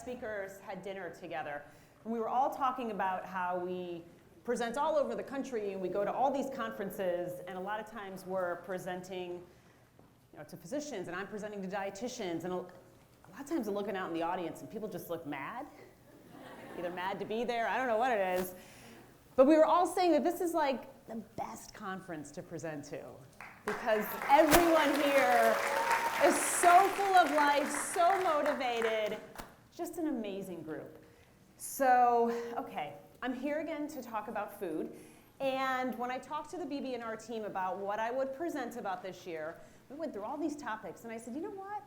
speakers had dinner together, and we were all talking about how we present all over the country, and we go to all these conferences, and a lot of times we're presenting to physicians, and I'm presenting to dietitians, and a lot of times I'm looking out in the audience, and people just look mad, either mad to be there, I don't know what it is, but we were all saying that this is like the best conference to present to, because everyone here is so full of life, so motivated, just an amazing group. So, okay, I'm here again to talk about food, and when I talked to the BB&R team about what I would present about this year, we went through all these topics, and I said, you know what?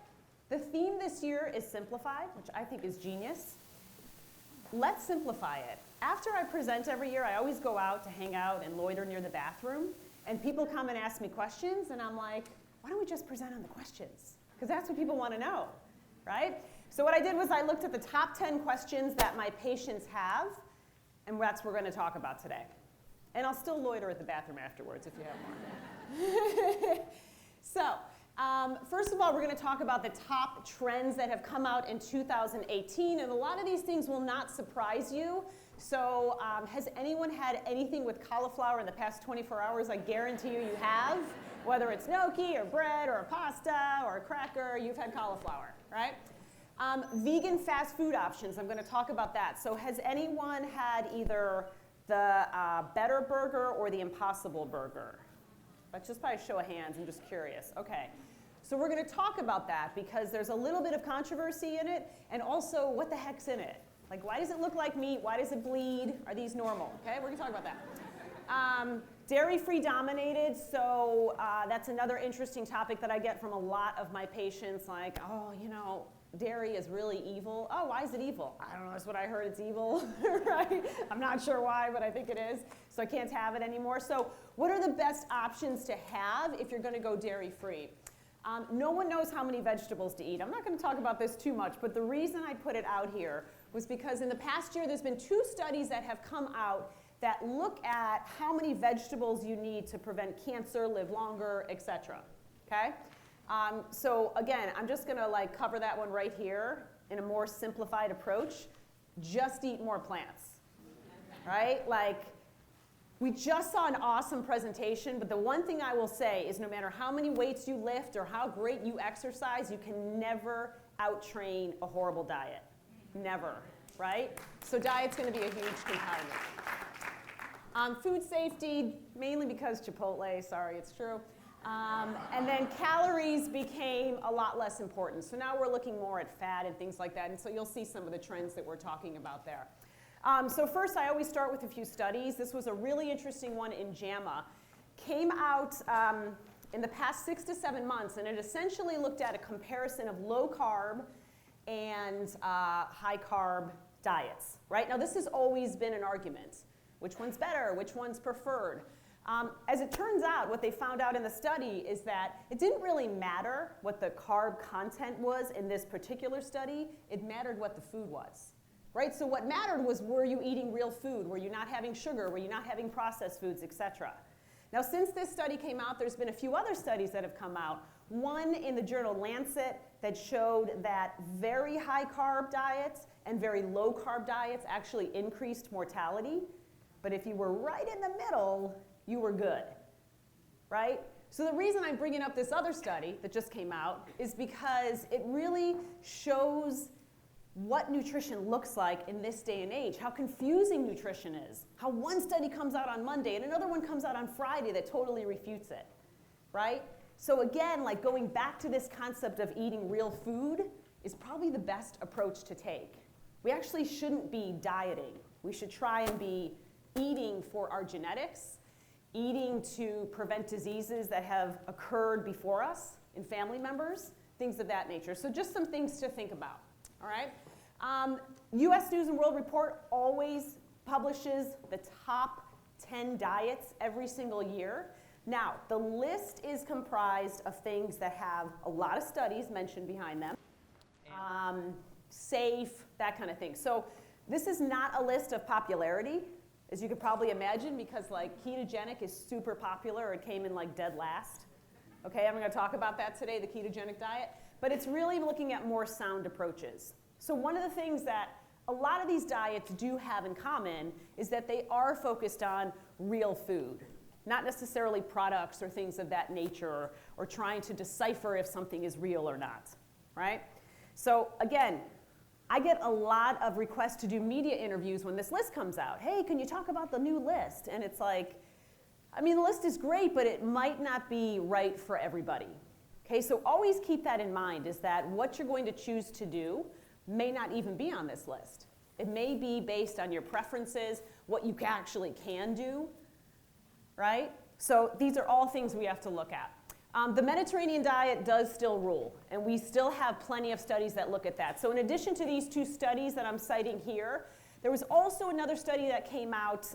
The theme this year is simplified, which I think is genius. Let's simplify it. After I present every year, I always go out to hang out and loiter near the bathroom, and people come and ask me questions, and I'm like, why don't we just present on the questions? Because that's what people want to know, right? So what I did was I looked at the top 10 questions that my patients have, and that's what we're going to talk about today. And I'll still loiter at the bathroom afterwards if you have more. So, first of all, we're going to talk about the top trends that have come out in 2018, and a lot of these things will not surprise you. So, has anyone had anything with cauliflower in the past 24 hours? I guarantee you have. Whether it's gnocchi or bread or a pasta or a cracker, you've had cauliflower, right? Vegan fast food options, I'm going to talk about that. So has anyone had either the Better Burger or the Impossible Burger? But just by a show of hands, I'm just curious. Okay. So we're going to talk about that because there's a little bit of controversy in it, and also what the heck's in it? Like, why does it look like meat? Why does it bleed? Are these normal? Okay, we're going to talk about that. Dairy-free dominated, so that's another interesting topic that I get from a lot of my patients, like, oh, dairy is really evil. Oh, why is it evil? I don't know, that's what I heard, it's evil, right? I'm not sure why, but I think it is, so I can't have it anymore. So what are the best options to have if you're going to go dairy-free? No one knows how many vegetables to eat. I'm not going to talk about this too much, but the reason I put it out here was because in the past year, there's been 2 studies that have come out that look at how many vegetables you need to prevent cancer, live longer, etc. Okay? So again, I'm just going to cover that one right here in a more simplified approach. Just eat more plants, right? We just saw an awesome presentation, but the one thing I will say is no matter how many weights you lift or how great you exercise, you can never out-train a horrible diet. Never, right? So diet's going to be a huge component. Food safety, mainly because Chipotle, sorry, it's true. And then calories became a lot less important. So now we're looking more at fat and things like that. And so you'll see some of the trends that we're talking about there. So first, I always start with a few studies. This was a really interesting one in JAMA. Came out in the past 6 to 7 months, and it essentially looked at a comparison of low-carb and high-carb diets. Right? Now, this has always been an argument. Which one's better? Which one's preferred? As it turns out, what they found out in the study is that it didn't really matter what the carb content was in this particular study. It mattered what the food was, right? So what mattered was, were you eating real food? Were you not having sugar? Were you not having processed foods, etc.? Now, since this study came out, there's been a few other studies that have come out. One in the journal Lancet that showed that very high carb diets and very low carb diets actually increased mortality. But if you were right in the middle, you were good, right? So the reason I'm bringing up this other study that just came out is because it really shows what nutrition looks like in this day and age, how confusing nutrition is, how one study comes out on Monday and another one comes out on Friday that totally refutes it, right? So again, going back to this concept of eating real food is probably the best approach to take. We actually shouldn't be dieting. We should try and be eating for our genetics, eating to prevent diseases that have occurred before us in family members, things of that nature. So just some things to think about, all right? U.S. News and World Report always publishes the top 10 diets every single year. Now, the list is comprised of things that have a lot of studies mentioned behind them, safe, that kind of thing. So this is not a list of popularity, as you could probably imagine, because ketogenic is super popular. It came in dead last. Okay, I'm going to talk about that today, the ketogenic diet. But it's really looking at more sound approaches. So one of the things that a lot of these diets do have in common is that they are focused on real food, not necessarily products or things of that nature, or trying to decipher if something is real or not, right? So again, I get a lot of requests to do media interviews when this list comes out. Hey, can you talk about the new list? And it's like, I mean, the list is great, but it might not be right for everybody. Okay, so always keep that in mind, is that what you're going to choose to do may not even be on this list. It may be based on your preferences, what you actually can do, right? So these are all things we have to look at. The Mediterranean diet does still rule, and we still have plenty of studies that look at that. So in addition to these two studies that I'm citing here, there was also another study that came out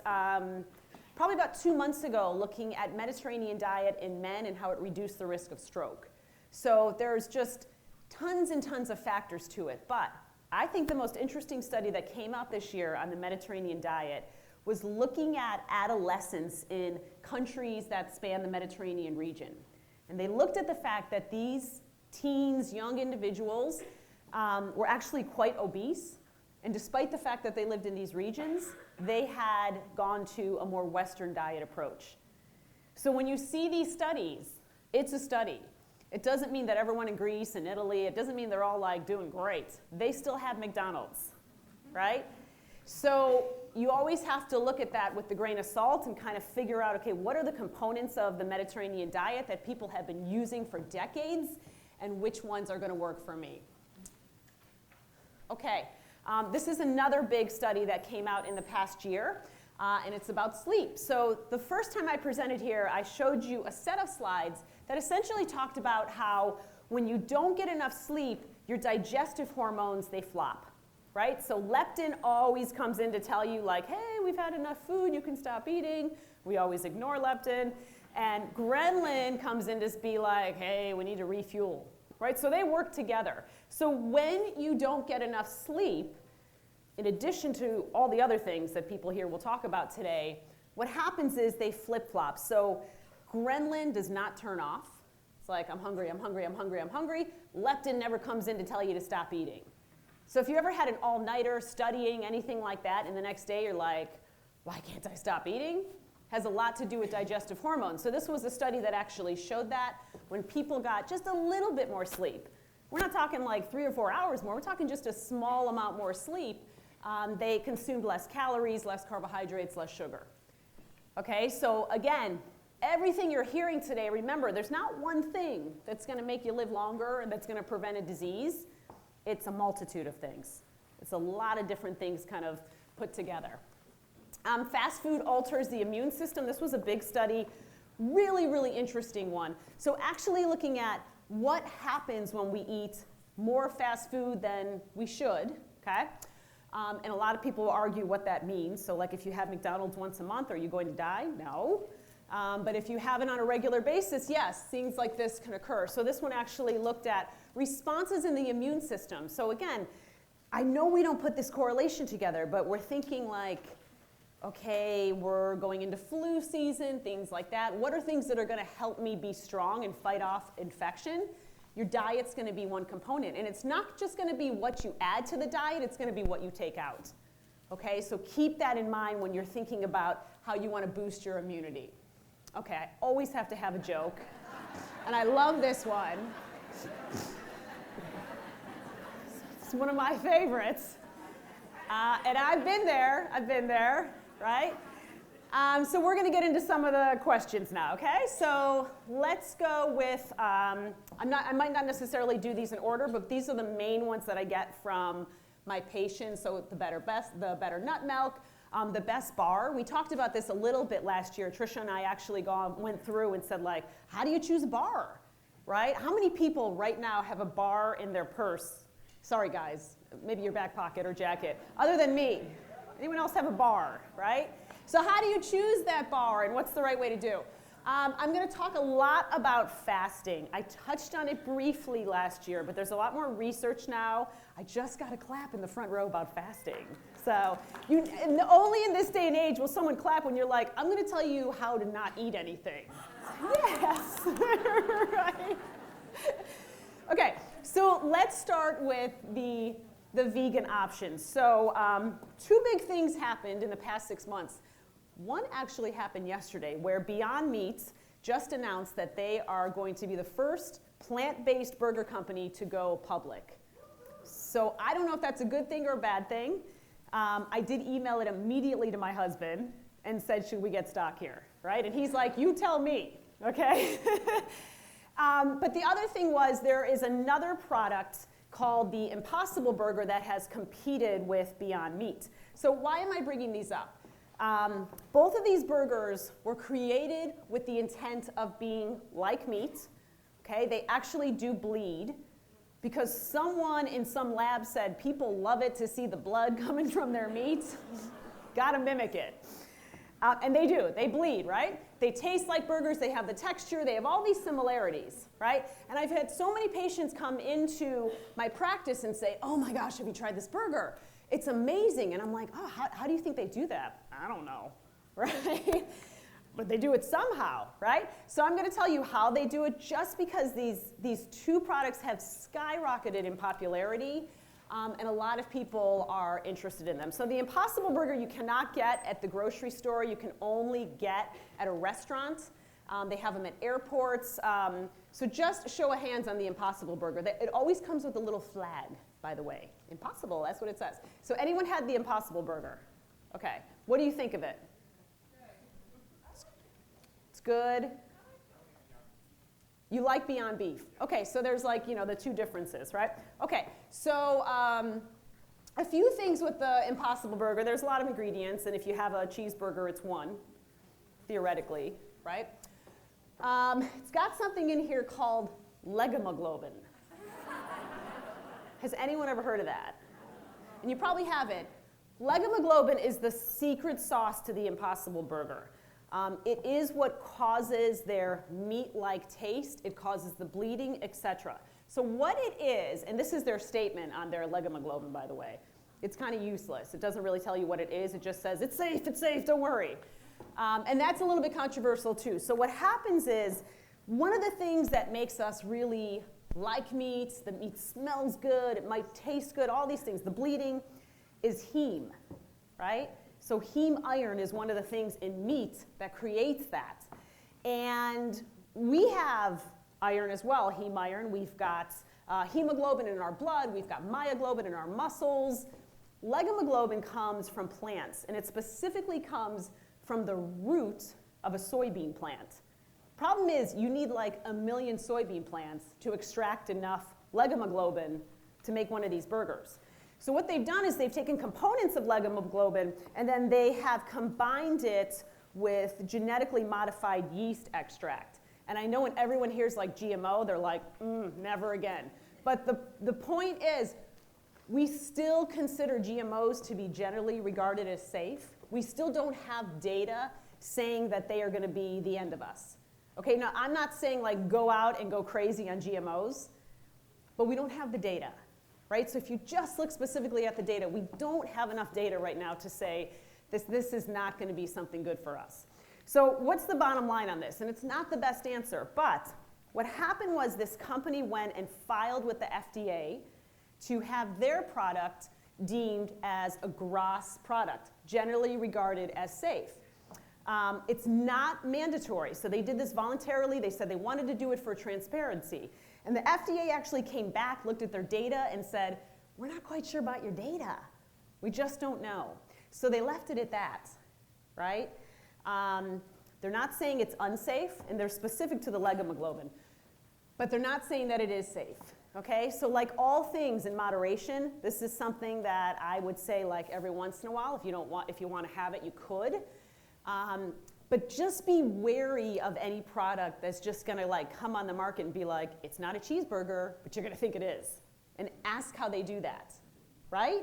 probably about 2 months ago looking at Mediterranean diet in men and how it reduced the risk of stroke. So there's just tons and tons of factors to it, but I think the most interesting study that came out this year on the Mediterranean diet was looking at adolescents in countries that span the Mediterranean region. And they looked at the fact that these teens, young individuals, were actually quite obese. And despite the fact that they lived in these regions, they had gone to a more Western diet approach. So when you see these studies, it's a study. It doesn't mean that everyone in Greece and Italy, it doesn't mean they're all like doing great. They still have McDonald's, right? So you always have to look at that with the grain of salt and kind of figure out, okay, what are the components of the Mediterranean diet that people have been using for decades, and which ones are going to work for me? Okay, this is another big study that came out in the past year, and it's about sleep. So the first time I presented here, I showed you a set of slides that essentially talked about how when you don't get enough sleep, your digestive hormones, they flop. Right? So leptin always comes in to tell you like, hey, we've had enough food, you can stop eating. We always ignore leptin. And ghrelin comes in to be like, hey, we need to refuel. Right? So they work together. So when you don't get enough sleep, in addition to all the other things that people here will talk about today, what happens is they flip-flop. So ghrelin does not turn off. It's like, I'm hungry, I'm hungry, I'm hungry, I'm hungry. Leptin never comes in to tell you to stop eating. So if you ever had an all-nighter studying, anything like that, and the next day you're like, why can't I stop eating? Has a lot to do with digestive hormones. So this was a study that actually showed that when people got just a little bit more sleep. We're not talking like 3 or 4 hours more, we're talking just a small amount more sleep. They consumed less calories, less carbohydrates, less sugar. Okay, so again, everything you're hearing today, remember, there's not one thing that's going to make you live longer and that's going to prevent a disease. It's a multitude of things. It's a lot of different things kind of put together. Fast food alters the immune system. This was a big study, really, really interesting one. So actually looking at what happens when we eat more fast food than we should, okay? And a lot of people will argue what that means. So like if you have McDonald's once a month, are you going to die? No. But if you have it on a regular basis, yes, things like this can occur. So this one actually looked at responses in the immune system. So again, I know we don't put this correlation together, but we're thinking like, okay, we're going into flu season, things like that. What are things that are going to help me be strong and fight off infection? Your diet's going to be one component. And it's not just going to be what you add to the diet, it's going to be what you take out. Okay, so keep that in mind when you're thinking about how you want to boost your immunity. Okay, I always have to have a joke, and I love this one. It's one of my favorites. And I've been there, right? So we're going to get into some of the questions now, okay? So let's go with, I might not necessarily do these in order, but these are the main ones that I get from my patients. So the better nut milk, the best bar. We talked about this a little bit last year. Tricia and I actually went through and said, like, how do you choose a bar, right? How many people right now have a bar in their purse? Sorry, guys, maybe your back pocket or jacket. Other than me, anyone else have a bar, right? So how do you choose that bar, and what's the right way to do? I'm going to talk a lot about fasting. I touched on it briefly last year, but there's a lot more research now. I just got a clap in the front row about fasting. So only in this day and age will someone clap when you're like, I'm going to tell you how to not eat anything. Yes, right? Okay, so let's start with the the vegan options. So two big things happened in the past 6 months. One actually happened yesterday where Beyond Meat just announced that they are going to be the first plant-based burger company to go public. So I don't know if that's a good thing or a bad thing. I did email it immediately to my husband and said, should we get stock here, right? And he's like, you tell me, okay? But the other thing was there is another product called the Impossible Burger that has competed with Beyond Meat. So why am I bringing these up? Both of these burgers were created with the intent of being like meat, okay? They actually do bleed because someone in some lab said people love it to see the blood coming from their meat. Gotta mimic it. And they do, they bleed, right? They taste like burgers, they have the texture, they have all these similarities, right? And I've had so many patients come into my practice and say, oh my gosh, have you tried this burger? It's amazing. And I'm like, oh, how do you think they do that? I don't know, right? But they do it somehow, right? So I'm gonna tell you how they do it just because these two products have skyrocketed in popularity. And a lot of people are interested in them. So the Impossible Burger you cannot get at the grocery store. You can only get at a restaurant. They have them at airports. So just show of hands on the Impossible Burger. It always comes with a little flag, by the way. Impossible, that's what it says. So anyone had the Impossible Burger? Okay, what do you think of it? It's good. You like Beyond Beef. Okay, so there's like, the two differences, right? Okay, so a few things with the Impossible Burger. There's a lot of ingredients, and if you have a cheeseburger, it's one, theoretically, right? It's got something in here called legomoglobin. Has anyone ever heard of that? And you probably haven't. Legomoglobin is the secret sauce to the Impossible Burger. It is what causes their meat-like taste. It causes the bleeding, etc. So what it is, and this is their statement on their legomoglobin, by the way. It's kind of useless. It doesn't really tell you what it is. It just says, it's safe, don't worry. And that's a little bit controversial, too. So what happens is, one of the things that makes us really like meat, the meat smells good, it might taste good, all these things, the bleeding, is heme, right? So heme iron is one of the things in meat that creates that. And we have iron as well, heme iron. We've got hemoglobin in our blood. We've got myoglobin in our muscles. Legomoglobin comes from plants, and it specifically comes from the root of a soybean plant. Problem is, you need like 1 million soybean plants to extract enough legomoglobin to make one of these burgers. So what they've done is they've taken components of legomoglobin and then they have combined it with genetically modified yeast extract. And I know when everyone hears like GMO, they're like, never again. But the point is, we still consider GMOs to be generally regarded as safe. We still don't have data saying that they are going to be the end of us. Okay, now I'm not saying like go out and go crazy on GMOs, but we don't have the data. Right? So if you just look specifically at the data, we don't have enough data right now to say this is not going to be something good for us. So what's the bottom line on this? And it's not the best answer, but what happened was this company went and filed with the FDA to have their product deemed as a GRAS product, generally regarded as safe. It's not mandatory, so they did this voluntarily. They said they wanted to do it for transparency. And the FDA actually came back, looked at their data, and said, we're not quite sure about your data. We just don't know. So they left it at that, right? They're not saying it's unsafe, and they're specific to the legomoglobin. But they're not saying that it is safe, okay? So like all things in moderation, this is something that I would say like every once in a while. If you want to have it, you could. But just be wary of any product that's just gonna like come on the market and be like, it's not a cheeseburger, but you're gonna think it is. And ask how they do that, right?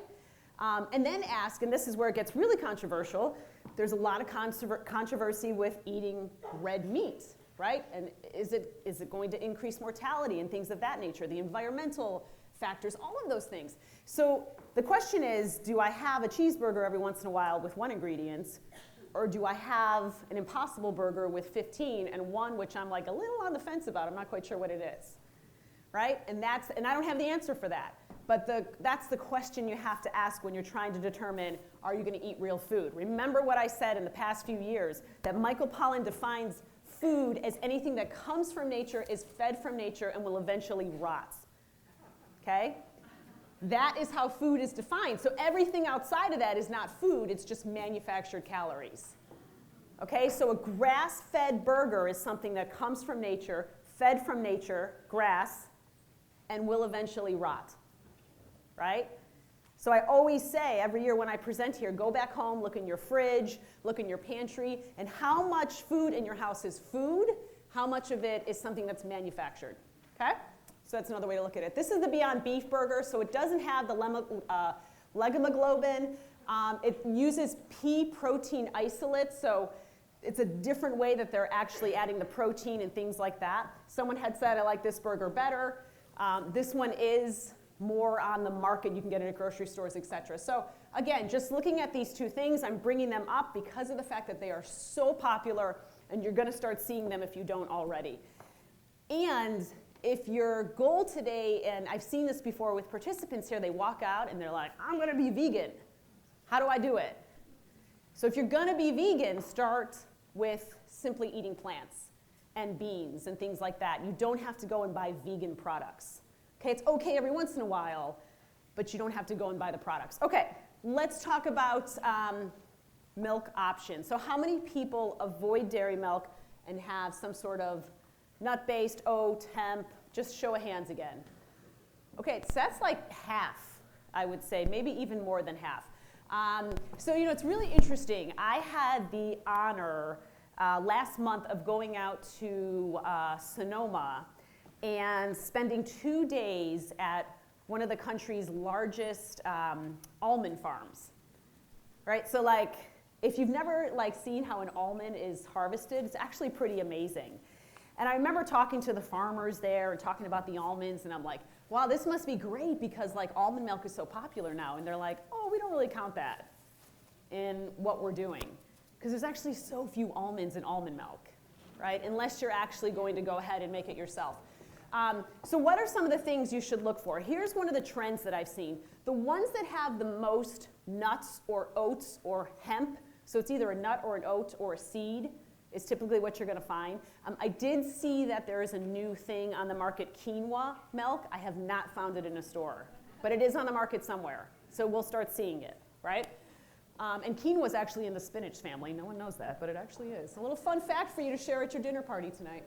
And then ask, and this is where it gets really controversial, there's a lot of controversy with eating red meat, right? And is it going to increase mortality and things of that nature, the environmental factors, all of those things. So the question is, do I have a cheeseburger every once in a while with one ingredient, or do I have an Impossible Burger with 15 and one which I'm like a little on the fence about, I'm not quite sure what it is, right? And I don't have the answer for that. But that's the question you have to ask when you're trying to determine, are you going to eat real food? Remember what I said in the past few years, that Michael Pollan defines food as anything that comes from nature, is fed from nature, and will eventually rot. Okay? That is how food is defined. So everything outside of that is not food, it's just manufactured calories. Okay, so a grass-fed burger is something that comes from nature, fed from nature, grass, and will eventually rot, right? So I always say every year when I present here, go back home, look in your fridge, look in your pantry, and how much food in your house is food, how much of it is something that's manufactured, okay? So that's another way to look at it. This is the Beyond Beef burger, so it doesn't have the legomoglobin. It uses pea protein isolate, so it's a different way that they're actually adding the protein and things like that. Someone had said, I like this burger better. This one is more on the market. You can get it at grocery stores, et cetera. So again, just looking at these two things, I'm bringing them up because of the fact that they are so popular, and you're going to start seeing them if you don't already. And if your goal today, and I've seen this before with participants here, they walk out and they're like, I'm going to be vegan. How do I do it? So if you're going to be vegan, start with simply eating plants and beans and things like that. You don't have to go and buy vegan products. Okay, it's okay every once in a while, but you don't have to go and buy the products. Okay, let's talk about milk options. So how many people avoid dairy milk and have some sort of nut-based, oat, hemp? Just show of hands again. Okay, so that's like half, I would say, maybe even more than half. So, it's really interesting. I had the honor last month of going out to Sonoma and spending 2 days at one of the country's largest almond farms, right? So, if you've never seen how an almond is harvested, it's actually pretty amazing. And I remember talking to the farmers there and talking about the almonds, and I'm like, wow, this must be great because almond milk is so popular now. And they're like, oh, we don't really count that in what we're doing because there's actually so few almonds in almond milk, right? Unless you're actually going to go ahead and make it yourself. So what are some of the things you should look for? Here's one of the trends that I've seen. The ones that have the most nuts or oats or hemp, so it's either a nut or an oat or a seed, is typically what you're going to find. I did see that there is a new thing on the market, quinoa milk. I have not found it in a store, but it is on the market somewhere. So we'll start seeing it, right? And quinoa is actually in the spinach family. No one knows that, but it actually is. A little fun fact for you to share at your dinner party tonight.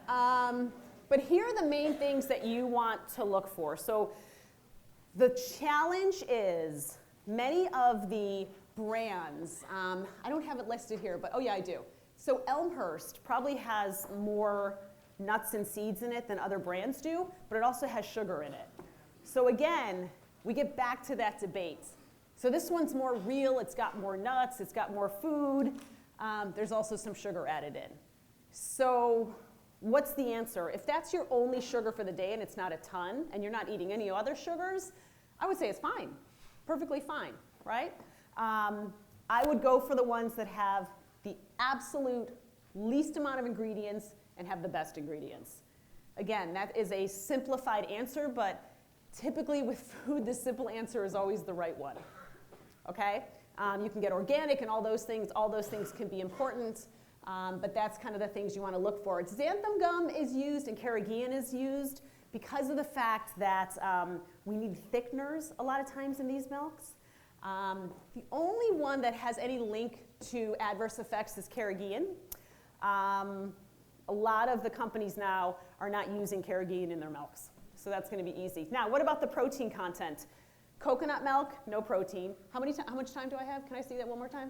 But here are the main things that you want to look for. So the challenge is many of the brands, I don't have it listed here, but oh yeah, I do. So Elmhurst probably has more nuts and seeds in it than other brands do, but it also has sugar in it. So again, we get back to that debate. So this one's more real, it's got more nuts, it's got more food, there's also some sugar added in. So what's the answer? If that's your only sugar for the day and it's not a ton, and you're not eating any other sugars, I would say it's fine, perfectly fine, right? I would go for the ones that have the absolute least amount of ingredients and have the best ingredients. Again, that is a simplified answer, but typically with food, the simple answer is always the right one, okay? You can get organic and all those things can be important, but that's kind of the things you want to look for. Xanthan gum is used and carrageenan is used because of the fact that we need thickeners a lot of times in these milks. The only one that has any link to adverse effects is carrageenan. A lot of the companies now are not using carrageenan in their milks, so that's going to be easy. Now, what about the protein content? Coconut milk, no protein. How much time do I have? Can I see that one more time?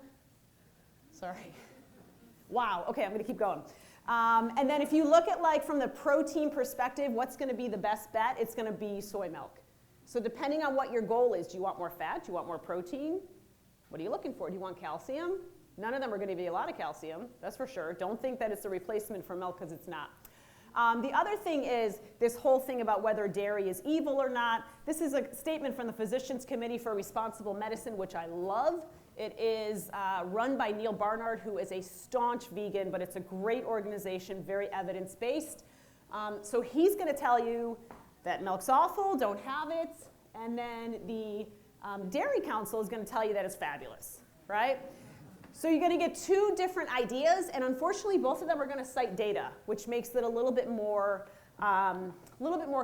Sorry. Wow, okay, I'm going to keep going. And then if you look at from the protein perspective, what's going to be the best bet? It's going to be soy milk. So depending on what your goal is, do you want more fat? Do you want more protein? What are you looking for? Do you want calcium? None of them are going to be a lot of calcium, that's for sure. Don't think that it's a replacement for milk because it's not. The other thing is this whole thing about whether dairy is evil or not. This is a statement from the Physicians Committee for Responsible Medicine, which I love. It is run by Neil Barnard, who is a staunch vegan, but it's a great organization, very evidence-based. So he's going to tell you that milk's awful, don't have it. And then the Dairy Council is going to tell you that it's fabulous, right? So you're going to get two different ideas, and unfortunately, both of them are going to cite data, which makes it a little bit more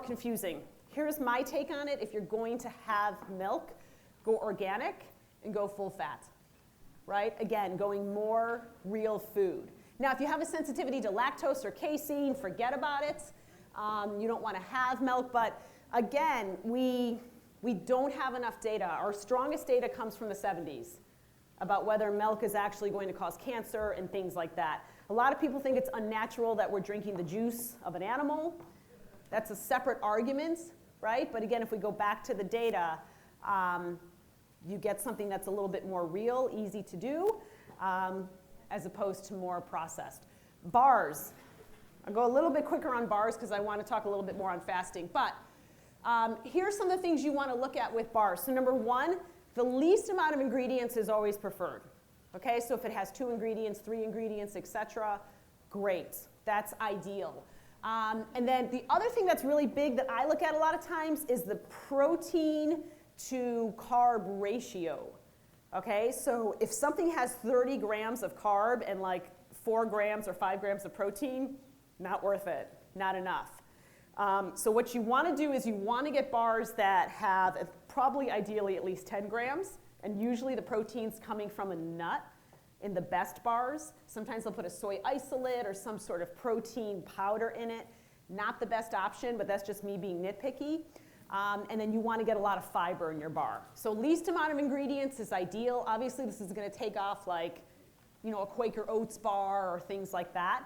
confusing. Here's my take on it. If you're going to have milk, go organic and go full fat, right? Again, going more real food. Now, if you have a sensitivity to lactose or casein, forget about it. You don't want to have milk, but again, we don't have enough data. Our strongest data comes from the 70s about whether milk is actually going to cause cancer and things like that. A lot of people think it's unnatural that we're drinking the juice of an animal. That's a separate argument, right? But again, if we go back to the data, you get something that's a little bit more real, easy to do, as opposed to more processed. Bars. I'll go a little bit quicker on bars because I want to talk a little bit more on fasting. But here's some of the things you want to look at with bars. So number one, the least amount of ingredients is always preferred. Okay, so if it has 2 ingredients, 3 ingredients, etc., great. That's ideal. And then the other thing that's really big that I look at a lot of times is the protein to carb ratio. Okay, so if something has 30 grams of carb and like 4 grams or 5 grams of protein, not worth it, not enough. So what you want to do is you want to get bars that have probably ideally at least 10 grams, and usually the protein's coming from a nut in the best bars. Sometimes they'll put a soy isolate or some sort of protein powder in it. Not the best option, but that's just me being nitpicky. And then you want to get a lot of fiber in your bar. So least amount of ingredients is ideal. Obviously, this is going to take off like, you know, a Quaker Oats bar or things like that.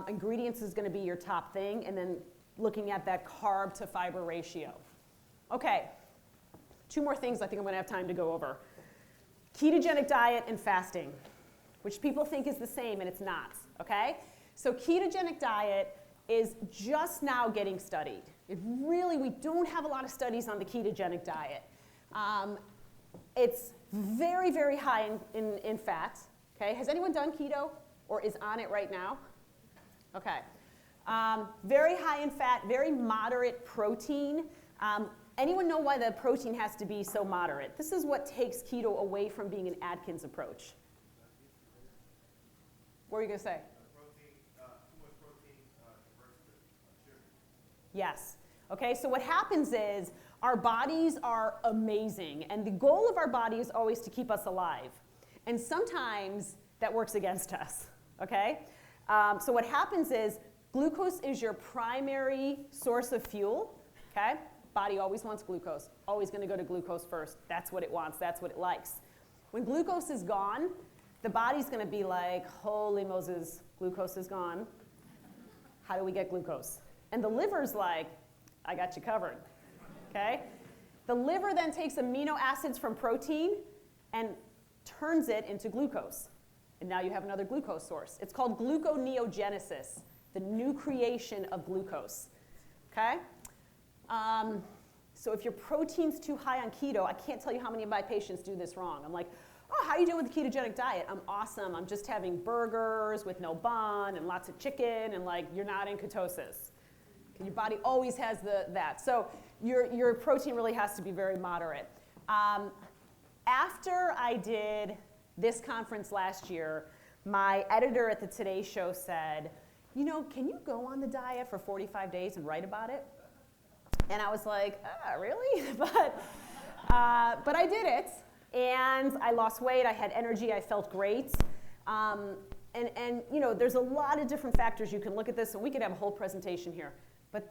Ingredients is going to be your top thing, and then looking at that carb to fiber ratio. Okay, 2 more things I think I'm going to have time to go over. Ketogenic diet and fasting, which people think is the same, and it's not, okay? So ketogenic diet is just now getting studied. We don't have a lot of studies on the ketogenic diet. It's very, very high in fat, okay? Has anyone done keto or is on it right now? Okay. Very high in fat, very moderate protein. Anyone know why the protein has to be so moderate? This is what takes keto away from being an Atkins approach. What were you going to say? Too much protein converts to sugar. Yes. Okay, so what happens is our bodies are amazing, and the goal of our body is always to keep us alive. And sometimes that works against us, okay? So what happens is glucose is your primary source of fuel, okay? Body always wants glucose, always going to go to glucose first. That's what it wants, that's what it likes. When glucose is gone, the body's going to be like, holy Moses, glucose is gone. How do we get glucose? And the liver's like, I got you covered, okay? The liver then takes amino acids from protein and turns it into glucose. And now you have another glucose source. It's called gluconeogenesis, the new creation of glucose, okay? So if your protein's too high on keto, I can't tell you how many of my patients do this wrong. I'm like, oh, how are you doing with the ketogenic diet? I'm awesome. I'm just having burgers with no bun and lots of chicken, and like, you're not in ketosis. And your body always has that. So your protein really has to be very moderate. After I did this conference last year, my editor at the Today Show said, you know, can you go on the diet for 45 days and write about it? And I was like, really? But I did it, and I lost weight, I had energy, I felt great. And you know, there's a lot of different factors you can look at this, and we could have a whole presentation here. But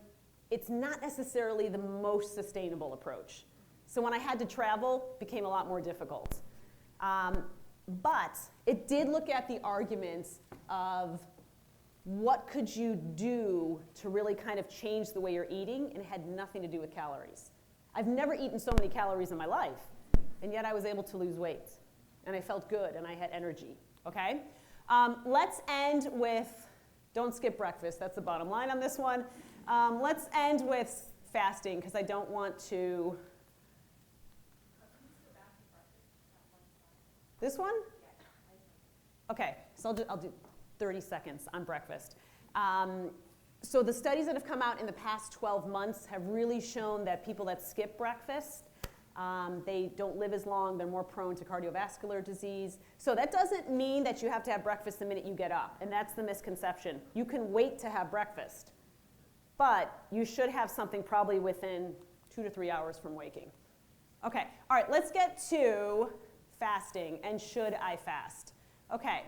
it's not necessarily the most sustainable approach. So when I had to travel, it became a lot more difficult. But it did look at the arguments of what could you do to really kind of change the way you're eating, and it had nothing to do with calories. I've never eaten so many calories in my life, and yet I was able to lose weight, and I felt good, and I had energy, okay? Let's end with, don't skip breakfast, that's the bottom line on this one. Let's end with fasting, because I don't want to. This one? Okay, so I'll do 30 seconds on breakfast. So the studies that have come out in the past 12 months have really shown that people that skip breakfast, they don't live as long, they're more prone to cardiovascular disease. So that doesn't mean that you have to have breakfast the minute you get up, and that's the misconception. You can wait to have breakfast, but you should have something probably within 2 to 3 hours from waking. Okay, all right, let's get to fasting, and should I fast? Okay.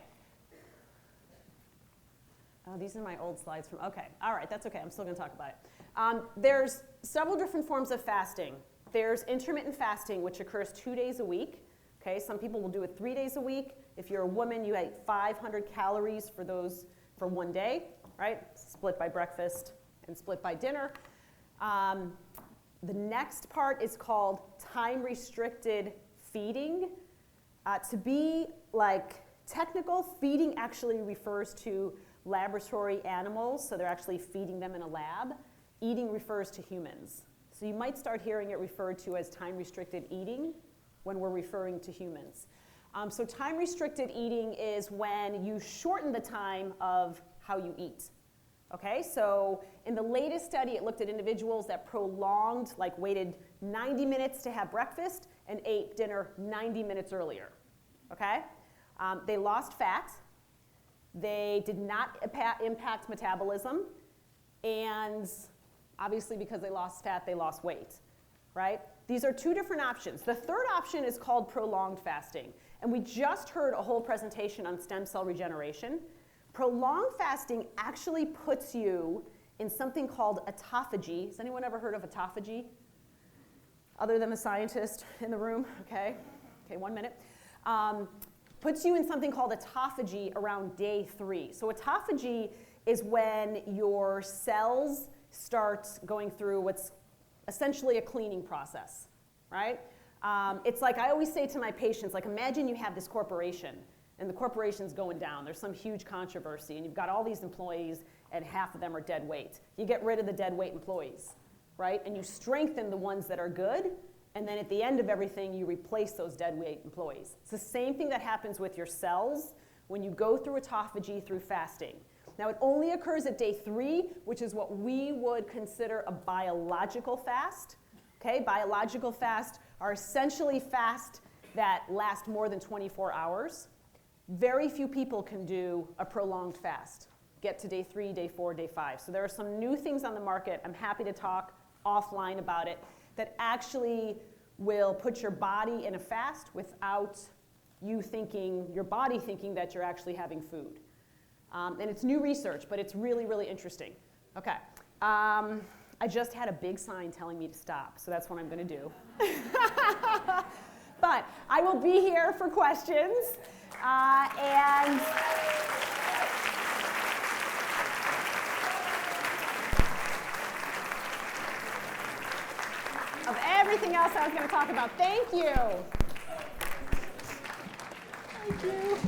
Oh, these are my old slides from, okay, all right, that's okay, I'm still gonna talk about it. There's several different forms of fasting. There's intermittent fasting, which occurs 2 days a week. Okay, some people will do it 3 days a week. If you're a woman, you eat 500 calories for 1 day, right? Split by breakfast and split by dinner. The next part is called time-restricted feeding. To be like technical, feeding actually refers to laboratory animals, so they're actually feeding them in a lab. Eating refers to humans. So you might start hearing it referred to as time-restricted eating when we're referring to humans. So time-restricted eating is when you shorten the time of how you eat. Okay, so in the latest study, it looked at individuals that prolonged, like waited 90 minutes to have breakfast and ate dinner 90 minutes earlier. Okay, they lost fat. They did not impact metabolism, and obviously because they lost fat, they lost weight, right? These are two different options. The third option is called prolonged fasting, and we just heard a whole presentation on stem cell regeneration. Prolonged fasting actually puts you in something called autophagy. Has anyone ever heard of autophagy? Other than the scientist in the room, okay? Okay, 1 minute. Puts you in something called autophagy around day 3. So autophagy is when your cells start going through what's essentially a cleaning process, right? It's like I always say to my patients, like imagine you have this corporation and the corporation's going down. There's some huge controversy and you've got all these employees and half of them are dead weight. You get rid of the dead weight employees, right? And you strengthen the ones that are good, and then at the end of everything, you replace those dead weight employees. It's the same thing that happens with your cells when you go through autophagy through fasting. Now, it only occurs at day 3, which is what we would consider a biological fast. Okay, biological fasts are essentially fasts that last more than 24 hours. Very few people can do a prolonged fast, get to day 3, day 4, day 5. So there are some new things on the market. I'm happy to talk offline about it that actually will put your body in a fast without you thinking, your body thinking that you're actually having food. And it's new research, but it's really, really interesting. Okay, I just had a big sign telling me to stop, so that's what I'm gonna do. But I will be here for questions, and of everything else I was gonna talk about. Thank you. Thank you.